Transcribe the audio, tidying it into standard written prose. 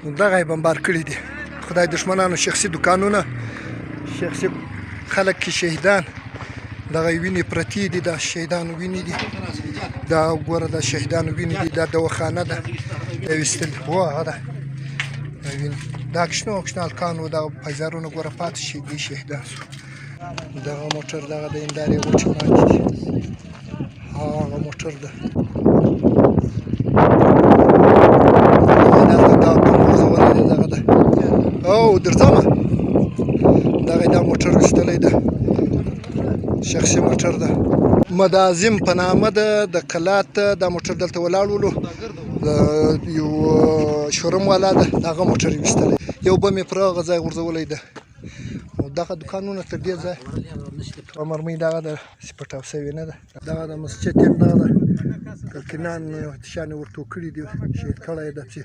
دغه یې بمبار کړي دي. خدای دښمنانو شخصي دوکانونه، شخصي خلک کې شهیدان، دغه وینې پرتې دي، دا شهیدانو وینې دي، دا ګوره د شهیدانو وینې دي، دا دواخانه ده ویستل وه هغه ده دا کشنه کشنه هلکان وو، دغه پایزارونه ګوره پاتې شي دي شهیدان شو. دغه موټر دغه د هندارې غوټې باندې دي، هغه موټر ده او درځمه دغه دا موټر ویشتلی ده، شخصي موټر ده، مدازم په نامه ده، د کلات دا موټر دلته ولاړ ولو، یو شوروم والا ده، دغه موټر یې ویشتلی، یو بم یې پر هغه ځای غورځولی ده. او دغه دوکانونه تر دې ځای مرمۍ دغه ده چې پټاو سوې نه ده. دغه د مسجد یم دغه ده کلکینان تشیان یې ورته کړي دي، شهید کړی یې ده چې